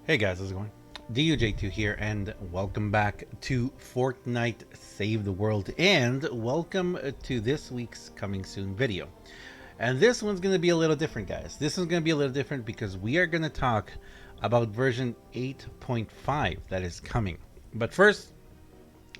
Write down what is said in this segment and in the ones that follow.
Hey guys, how's it going? DUJ2 here, and welcome back to Fortnite Save the World, and welcome to this week's coming soon video. And this one's going to be a little different, guys. This one's going to be a little different because we are going to talk about version 8.5 that is coming. But first,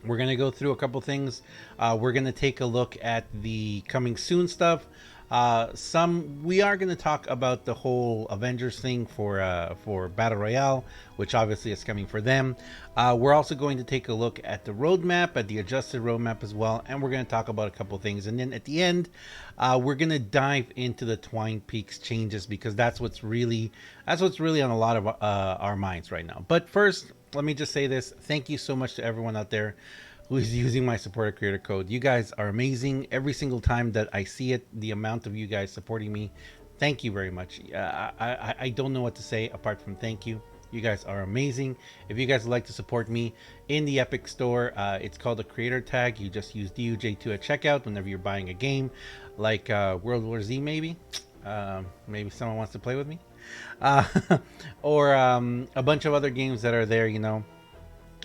we're going to go through a couple things. We're going to take a look at the coming soon stuff. We are going to talk about the whole Avengers thing for Battle Royale, which obviously is coming for them. We're also going to take a look at the roadmap, at the adjusted roadmap as well, and we're going to talk about a couple things. And then at the end, we're going to dive into the Twine Peaks changes because that's what's really on a lot of our minds right now. But first, let me just say this: thank you so much to everyone out there who is using my supporter creator code. You guys are amazing. Every single time that I see it, the amount of you guys supporting me, thank you very much. I don't know what to say apart from thank you. You guys are amazing. If you guys would like to support me in the Epic Store, it's called a creator tag. You just use DUJ2 at checkout whenever you're buying a game like World War Z, maybe. Maybe someone wants to play with me. Or a bunch of other games that are there, you know.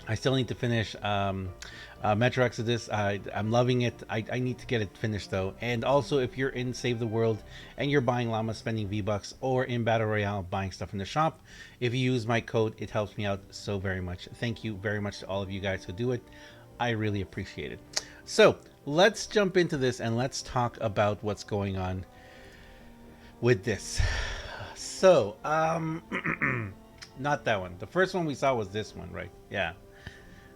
I still need to finish Metro Exodus. I'm loving it. I need to get it finished though. And also, if you're in Save the World and you're buying llama, spending V-Bucks, or in Battle Royale buying stuff in the shop, if you use my code, it helps me out so very much. Thank you very much to all of you guys who do it. I really appreciate it. So let's jump into this and let's talk about what's going on with this. So not that one. The first one we saw was this one, right? Yeah.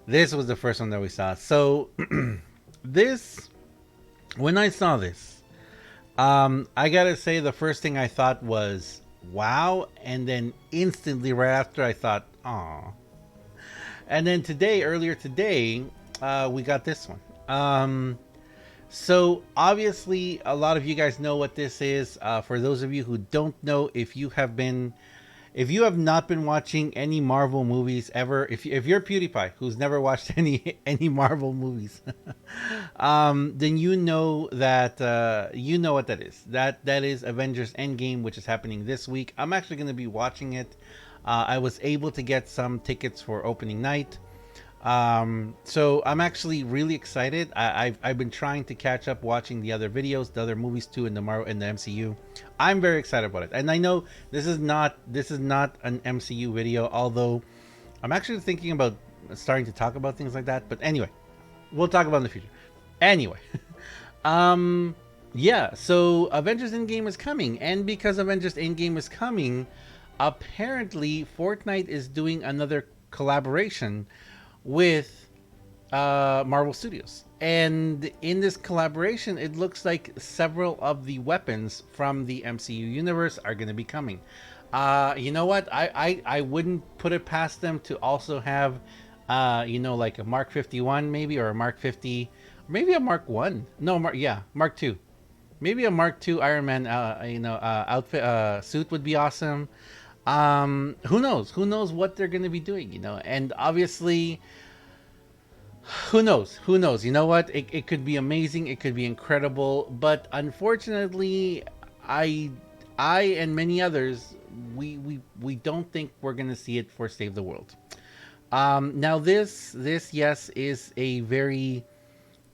This was the first one that we saw. So when I saw this, I gotta say the first thing I thought was wow, and then instantly right after I thought aw. And then earlier today, we got this one. So obviously a lot of you guys know what this is. For those of you who don't know, if you have not been watching any Marvel movies ever, if you're PewDiePie who's never watched any Marvel movies, then you know that you know what that is. That is Avengers Endgame, which is happening this week. I'm actually going to be watching it. I was able to get some tickets for opening night. So I'm actually really excited. I've been trying to catch up watching the other videos, the other movies too in the MCU. I'm very excited about it, and I know this is not an MCU video, although I'm actually thinking about starting to talk about things like that. But anyway, we'll talk about it in the future. Anyway, yeah. So Avengers Endgame is coming, and because Avengers Endgame is coming, apparently Fortnite is doing another collaboration with Marvel Studios, and in this collaboration it looks like several of the weapons from the MCU universe are going to be coming. You know what, I wouldn't put it past them to also have you know, like a Mark 51 maybe, or a Mark 50, maybe a Mark 1, no, Mark 2, maybe a Mark 2 Iron Man outfit, suit would be awesome. Who knows what they're going to be doing, you know. And obviously, who knows, you know what, it could be amazing, it could be incredible, but unfortunately I and many others, we don't think we're going to see it for Save the World. Now this yes is a very,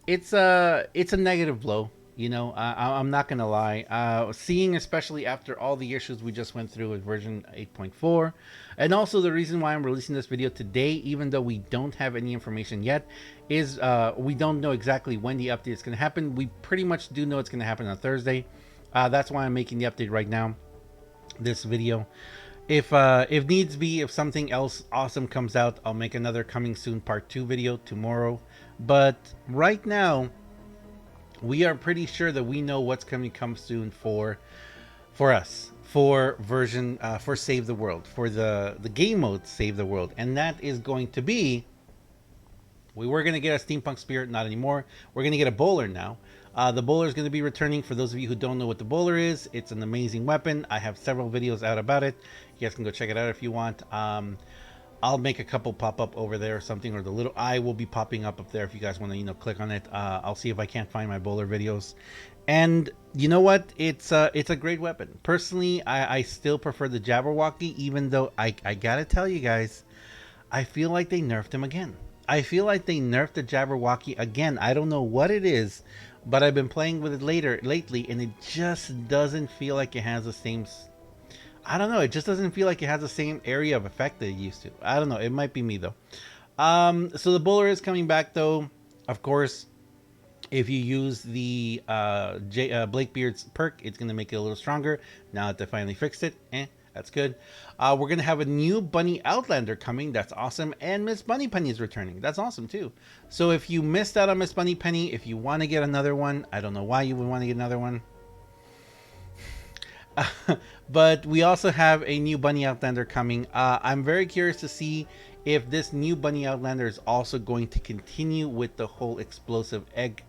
it's a negative blow, you know. I'm not gonna lie. Seeing, especially after all the issues we just went through with version 8.4, and also the reason why I'm releasing this video today, even though we don't have any information yet, is we don't know exactly when the update is gonna happen. We pretty much do know it's gonna happen on Thursday. That's why I'm making the update right now, this video. If needs be, if something else awesome comes out, I'll make another coming soon part 2 video tomorrow. But right now, we are pretty sure that we know what's coming come soon for us, for version for Save the World, for the game mode Save the World, and that is going to be, we were going to get a steampunk spirit, not anymore. We're going to get a bowler now. The bowler is going to be returning. For those of you who don't know what the bowler is, it's an amazing weapon. I have several videos out about it. You guys can go check it out if you want. I'll make a couple pop up over there or something, or the little eye will be popping up there if you guys want to, you know, click on it. I'll see if I can't find my bowler videos And you know what? It's a great weapon. Personally, I still prefer the Jabberwocky, even though I gotta tell you guys, I feel like they nerfed him again. I feel like they nerfed the Jabberwocky again. I don't know what it is, but I've been playing with it lately, and it just doesn't feel like it has the same. I don't know. It just doesn't feel like it has the same area of effect that it used to. I don't know. It might be me though. So the bowler is coming back though. Of course, if you use the Blakebeard's perk, it's going to make it a little stronger. Now that they finally fixed it, that's good. We're going to have a new Bunny Outlander coming. That's awesome. And Miss Bunny Penny is returning. That's awesome too. So if you missed out on Miss Bunny Penny, if you want to get another one, I don't know why you would want to get another one. But we also have a new Bunny Outlander coming. I'm very curious to see if this new Bunny Outlander is also going to continue with the whole explosive egg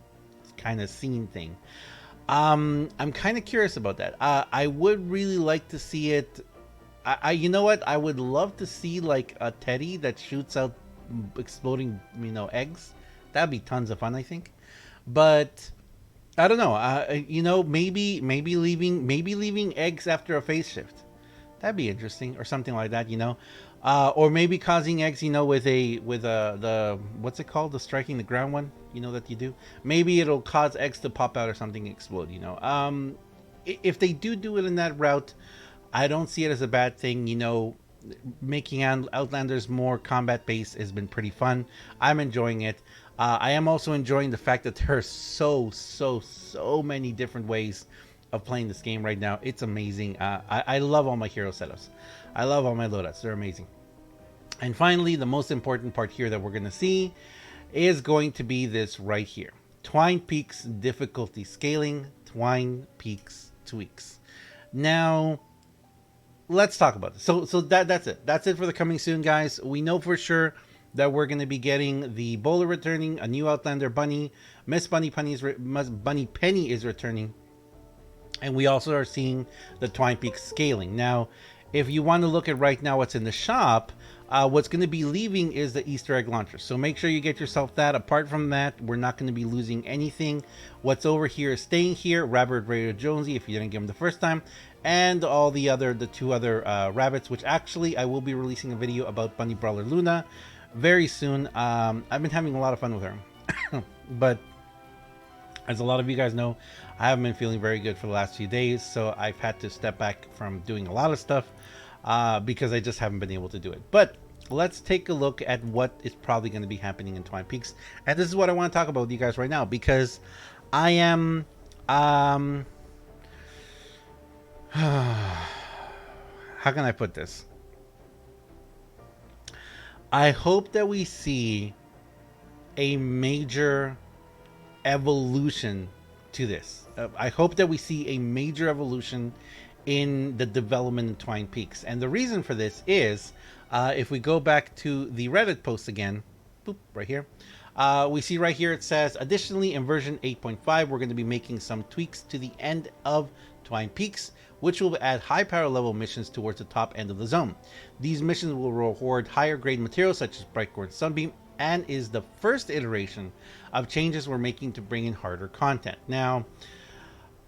kind of scene thing. I'm kind of curious about that. I would really like to see it. You know what? I would love to see like a Teddy that shoots out exploding, eggs. That'd be tons of fun, I think. But I don't know. Maybe leaving eggs after a phase shift. That'd be interesting, or something like that. Or maybe causing eggs. With the what's it called? The striking the ground one. That you do. Maybe it'll cause eggs to pop out or something explode. If they do it in that route, I don't see it as a bad thing. Making Outlanders more combat based has been pretty fun. I'm enjoying it. I am also enjoying the fact that there are so many different ways of playing this game right now. It's amazing. I love all my hero setups. I love all my loadouts. They're amazing. And finally, the most important part here that we're going to see is going to be this right here. Twine Peaks difficulty scaling. Twine Peaks tweaks. Now, let's talk about this. So that's it. That's it for the coming soon, guys. We know for sure that we're going to be getting the bowler returning, a new Outlander Bunny, Miss Bunny Penny is returning, and we also are seeing the Twine Peaks scaling. Now, if you want to look at right now what's in the shop, what's going to be leaving is the Easter egg launcher. So make sure you get yourself that. Apart from that, we're not going to be losing anything. What's over here is staying here. Rabbit Radio Jonesy, if you didn't get him the first time, and the two other rabbits, which actually I will be releasing a video about Bunny Brawler Luna very soon. I've been having a lot of fun with her, but as a lot of you guys know, I haven't been feeling very good for the last few days, so I've had to step back from doing a lot of stuff because I just haven't been able to do it. But let's take a look at what is probably going to be happening in Twine Peaks, and this is what I want to talk about with you guys right now, because I am how can I put this? I hope that we see a major evolution to this. I hope that we see a major evolution in the development of Twine Peaks. And the reason for this is, if we go back to the Reddit post again, boop, right here, we see right here it says, additionally, in version 8.5, we're going to be making some tweaks to the end of Twine Peaks, which will add high power level missions towards the top end of the zone. These missions will reward higher grade materials such as Brightcore and Sunbeam, and is the first iteration of changes we're making to bring in harder content. Now,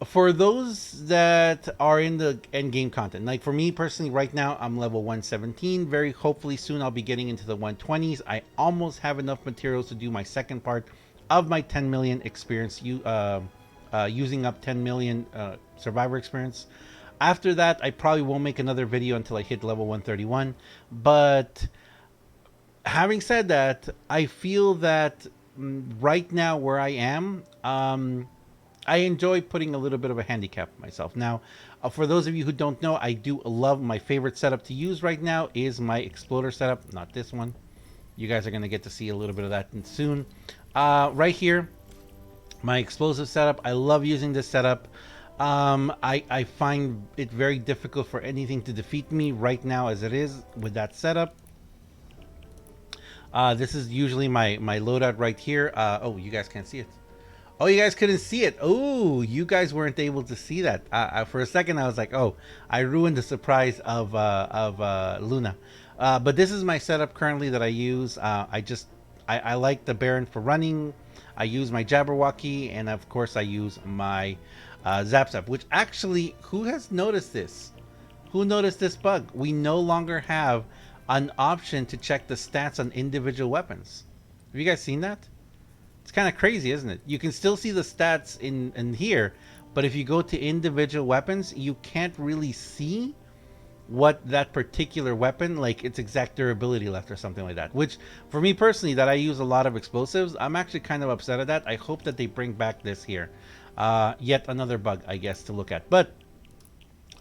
for those that are in the end game content, like for me personally right now, I'm level 117. Very hopefully soon I'll be getting into the 120s. I almost have enough materials to do my second part of my 10 million experience, using up 10 million survivor experience. After that, I probably won't make another video until I hit level 131. But having said that, I feel that right now where I am, I enjoy putting a little bit of a handicap on myself. Now, for those of you who don't know, I do love my favorite setup to use right now is my Exploder setup, not this one. You guys are going to get to see a little bit of that soon. Right here, my explosive setup. I love using this setup. I find it very difficult for anything to defeat me right now as it is with that setup. This is usually my loadout right here. Oh, you guys can't see it. Oh, you guys couldn't see it. Oh, you guys weren't able to see that. For a second, I was like, oh, I ruined the surprise of Luna. But this is my setup currently that I use. I like the Baron for running. I use my Jabberwocky, and of course I use my Zap Zap, which actually, who has noticed this? Who noticed this bug? We no longer have an option to check the stats on individual weapons. Have you guys seen that? It's kind of crazy, isn't it? You can still see the stats in here, but if you go to individual weapons, you can't really see what that particular weapon, like its exact durability left or something like that. Which, for me personally, that I use a lot of explosives, I'm actually kind of upset at that. I hope that they bring back this here. Yet another bug, I guess, to look at. But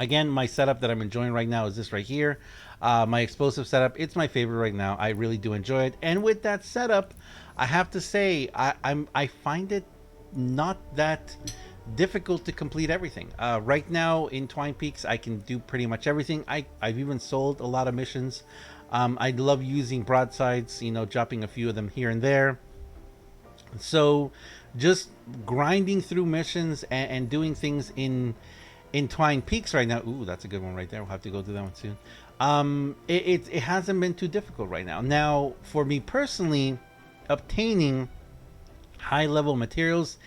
again, my setup that I'm enjoying right now is this right here. My explosive setup, it's my favorite right now. I really do enjoy it. And with that setup, I have to say, I find it not that difficult to complete everything. Right now in Twine Peaks, I can do pretty much everything. I've even sold a lot of missions. I love using broadsides, you know, dropping a few of them here and there. So just grinding through missions and doing things in Twine Peaks right now. Ooh, that's a good one right there. We'll have to go do that one soon. It hasn't been too difficult right now. Now, for me personally, obtaining high level materials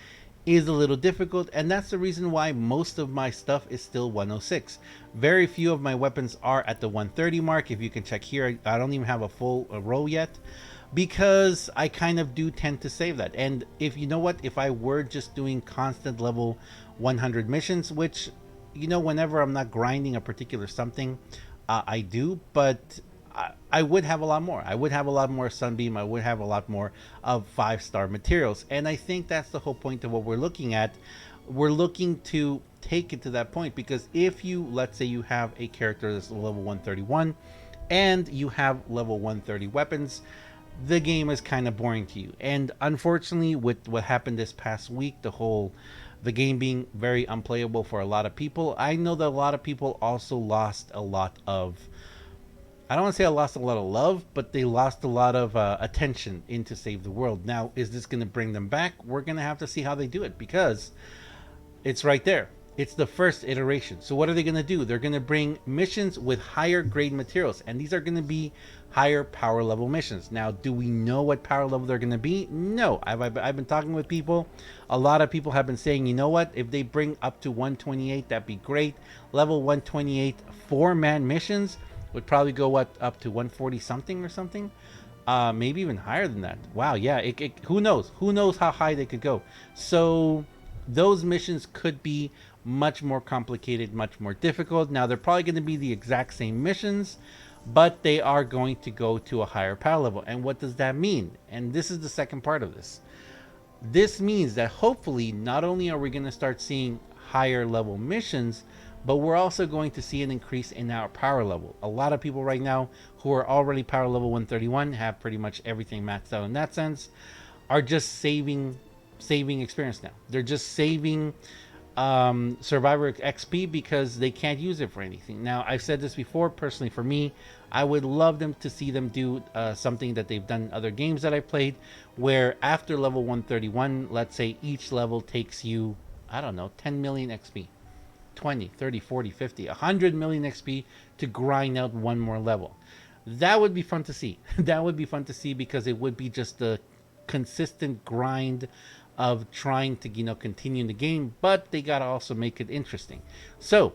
is a little difficult, and that's the reason why most of my stuff is still 106. Very few of my weapons are at the 130 mark. If you can check here, I don't even have a full row yet, because I kind of do tend to save that. And if you know what, if I were just doing constant level 100 missions, which, you know, whenever I'm not grinding a particular something, I do, but I would have a lot more. I would have a lot more Sunbeam. I would have a lot more of 5-star materials. And I think that's the whole point of what we're looking at. We're looking to take it to that point, because if you, let's say you have a character that's level 131 and you have level 130 weapons, the game is kind of boring to you. And unfortunately, with what happened this past week, the game being very unplayable for a lot of people, I know that a lot of people also lost a lot of, I don't want to say I lost a lot of love, but they lost a lot of attention into Save the World. Now, is this going to bring them back? We're going to have to see how they do it, because it's right there. It's the first iteration. So what are they going to do? They're going to bring missions with higher grade materials, and these are going to be higher power level missions. Now, do we know what power level they're going to be? No. I've been talking with people. A lot of people have been saying, you know what? If they bring up to 128, that'd be great. Level 128 4-man missions would probably go up to 140 something or something, maybe even higher than that. Wow, yeah. Who knows? Who knows how high they could go? So those missions could be much more complicated, much more difficult. Now, they're probably going to be the exact same missions, but they are going to go to a higher power level. And what does that mean? And this is the second part of this. This means that hopefully not only are we going to start seeing higher level missions, but we're also going to see an increase in our power level. A lot of people right now who are already power level 131, have pretty much everything maxed out in that sense, are just saving experience now. They're just saving Survivor XP because they can't use it for anything. Now, I've said this before, personally for me, I would love them to see them do something that they've done in other games that I played, where after level 131, let's say each level takes you, I don't know, 10 million XP. 20, 30, 40, 50, 100 million XP to grind out one more level. That would be fun to see. That would be fun to see, because it would be just a consistent grind of trying to, you know, continue the game, but they gotta also make it interesting. So,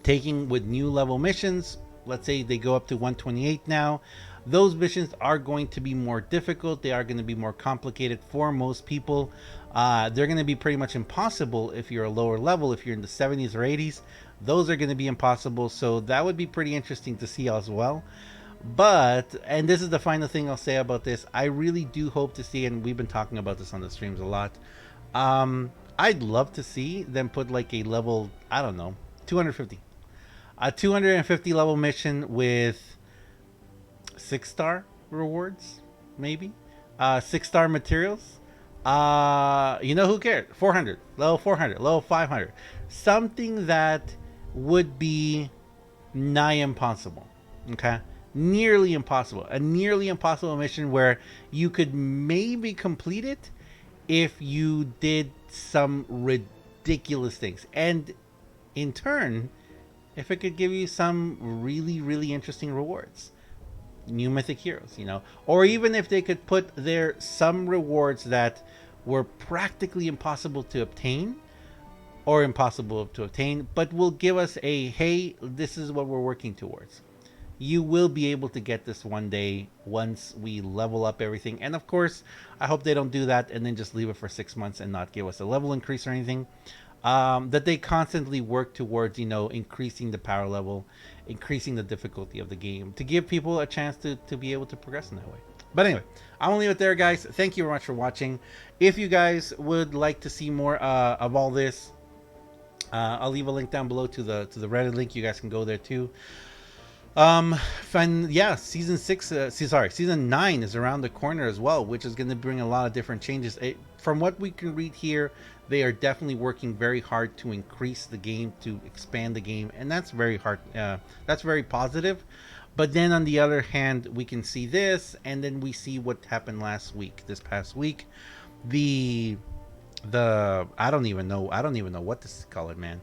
taking with new level missions, let's say they go up to 128 now, those missions are going to be more difficult. They are going to be more complicated for most people. They're going to be pretty much impossible if you're a lower level. If you're in the 70s or 80s, those are going to be impossible. So that would be pretty interesting to see as well. But, and this is the final thing I'll say about this, I really do hope to see, and we've been talking about this on the streams a lot, I'd love to see them put like a level, I don't know, 250. A 250 level mission with 6-star rewards, maybe 6-star materials. You know, who cares? 400, level 400, level 500, something that would be nigh impossible. Okay, nearly impossible. A nearly impossible mission where you could maybe complete it if you did some ridiculous things, and in turn, if it could give you some really, really interesting rewards. New mythic heroes, you know, or even if they could put there some rewards that were practically impossible to obtain, but will give us a, hey, this is what we're working towards. You will be able to get this one day once we level up everything. And of course, I hope they don't do that and then just leave it for 6 months and not give us a level increase or anything. That they constantly work towards, increasing the power level, increasing the difficulty of the game to give people a chance to be able to progress in that way. But anyway, I'm gonna leave it there, guys. Thank you very much for watching. If you guys would like to see more of all this, I'll leave a link down below to the Reddit link. You guys can go there too. And yeah, season 9 is around the corner as well, which is going to bring a lot of different changes. From what we can read here, they are definitely working very hard to increase the game, to expand the game, and that's very hard. That's very positive. But then on the other hand, we can see this, and then we see what happened this past week. The I don't even know what to call it, man.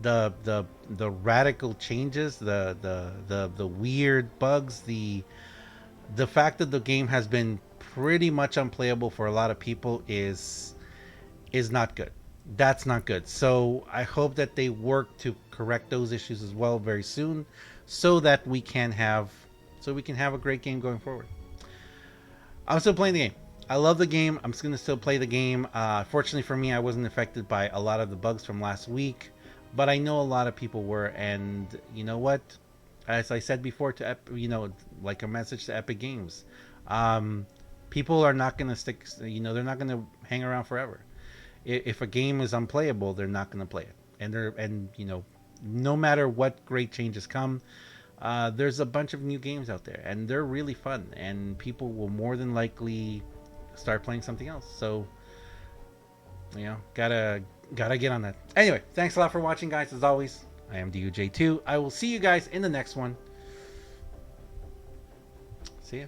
The radical changes, the weird bugs, the fact that the game has been pretty much unplayable for a lot of people is not good. That's not good. So I hope that they work to correct those issues as well very soon, so that we can have a great game going forward. I'm still playing the game. I love the game. I'm just gonna still play the game. Fortunately for me, I wasn't affected by a lot of the bugs from last week, but I know a lot of people were. And you know what? As I said before, like a message to Epic Games, people are not gonna stick. They're not gonna hang around forever. If a game is unplayable, they're not gonna play it. And no matter what great changes come, there's a bunch of new games out there, and they're really fun, and people will more than likely start playing something else. So gotta get on that. Anyway, thanks a lot for watching, guys. As always, I am DUJ2. I will see you guys in the next one. See ya.